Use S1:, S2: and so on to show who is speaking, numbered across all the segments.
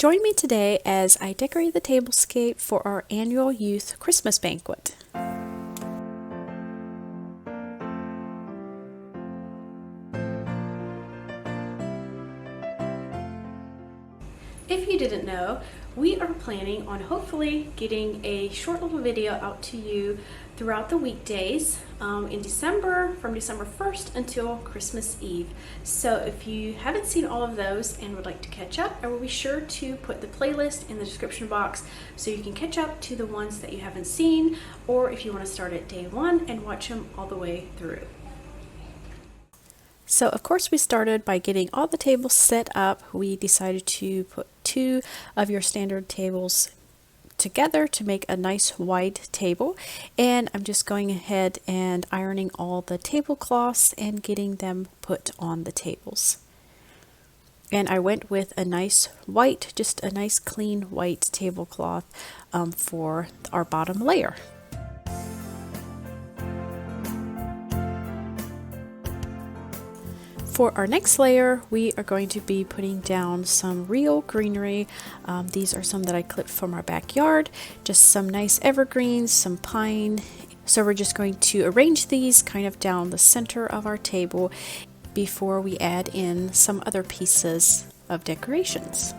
S1: Join me today as I decorate the tablescape for our annual youth Christmas banquet. If you didn't know, we are planning on hopefully getting a short little video out to you throughout the weekdays in December, from December 1st until Christmas Eve. So if you haven't seen all of those and would like to catch up, I will be sure to put the playlist in the description box so you can catch up to the ones that you haven't seen, or if you want to start at day one and watch them all the way through. So of course we started by getting all the tables set up. We decided to put 2 of your standard tables together to make a nice wide table, and I'm just going ahead and ironing all the tablecloths and getting them put on the tables. And I went with a nice white, just a nice clean white tablecloth for our bottom layer. For our next layer, we are going to be putting down some real greenery. These are some that I clipped from our backyard, just some nice evergreens, some pine. So we're just going to arrange these kind of down the center of our table before we add in some other pieces of decorations.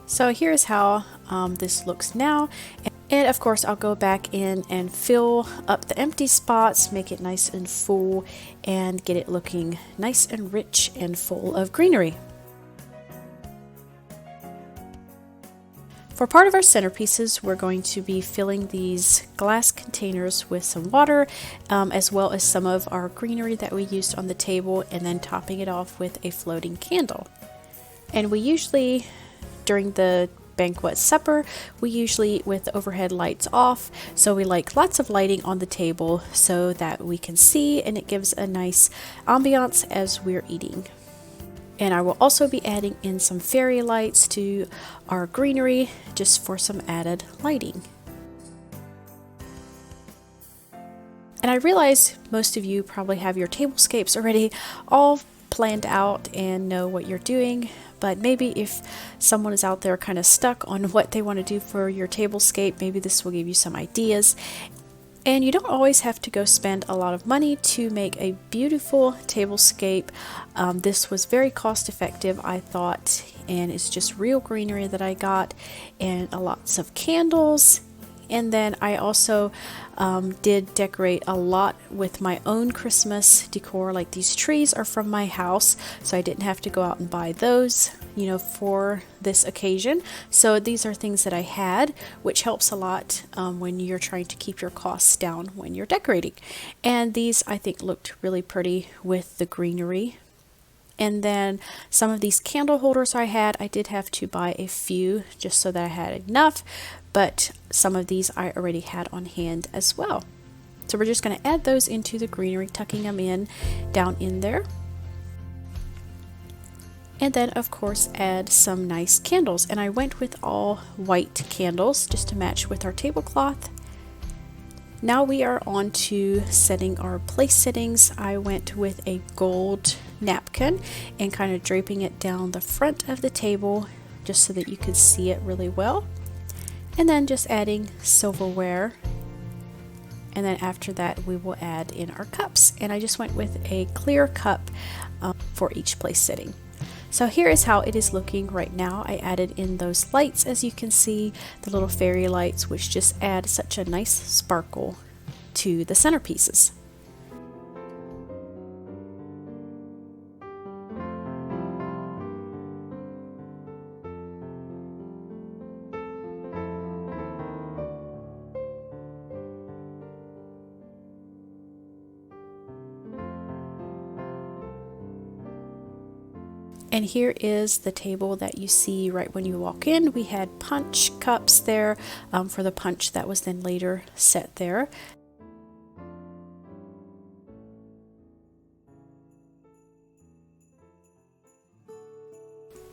S1: So here's how this looks now, and of course I'll go back in and fill up the empty spots, make it nice and full, and get it looking nice and rich and full of greenery. For part of our centerpieces, we're going to be filling these glass containers with some water, as well as some of our greenery that we used on the table, and then topping it off with a floating candle. And we usually, during the banquet supper, we usually eat with the overhead lights off, so we like lots of lighting on the table so that we can see, and it gives a nice ambiance as we're eating. And I will also be adding in some fairy lights to our greenery just for some added lighting. And I realize most of you probably have your tablescapes already all planned out and know what you're doing, but maybe if someone is out there kind of stuck on what they want to do for your tablescape, maybe this will give you some ideas. And you don't always have to go spend a lot of money to make a beautiful tablescape. This was very cost effective, I thought, and it's just real greenery that I got, and lots of candles. And then I also did decorate a lot with my own Christmas decor. Like these trees are from my house, so I didn't have to go out and buy those, for this occasion. So these are things that I had, which helps a lot when you're trying to keep your costs down when you're decorating. And these I think looked really pretty with the greenery. And then some of these candle holders I did have to buy a few just so that I had enough, but some of these I already had on hand as well. So we're just going to add those into the greenery, tucking them in down in there. And then of course add some nice candles, and I went with all white candles just to match with our tablecloth. Now we are on to setting our place settings. I went with a gold napkin and kind of draping it down the front of the table just so that you could see it really well. And then just adding silverware. And then after that we will add in our cups. And I just went with a clear cup for each place setting. So here is how it is looking right now. I added in those lights, as you can see, the little fairy lights, which just add such a nice sparkle to the centerpieces. And here is the table that you see right when you walk in. We had punch cups there for the punch that was then later set there.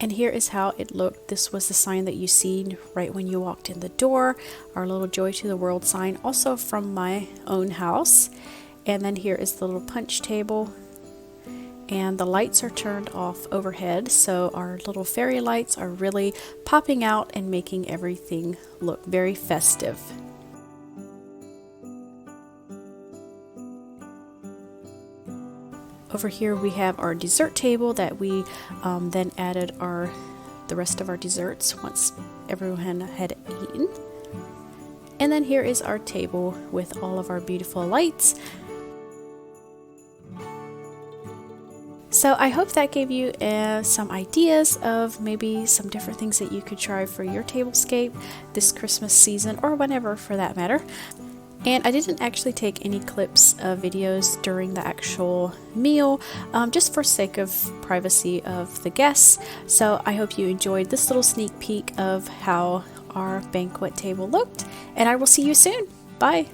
S1: And here is how it looked. This was the sign that you seen right when you walked in the door, our little Joy to the World sign, also from my own house. And then here is the little punch table, and the lights are turned off overhead, so our little fairy lights are really popping out and making everything look very festive. Over here we have our dessert table that we then added the rest of our desserts once everyone had eaten. And then here is our table with all of our beautiful lights. So I hope that gave you some ideas of maybe some different things that you could try for your tablescape this Christmas season, or whenever for that matter. And I didn't actually take any clips of videos during the actual meal, just for sake of privacy of the guests. So I hope you enjoyed this little sneak peek of how our banquet table looked, and I will see you soon. Bye!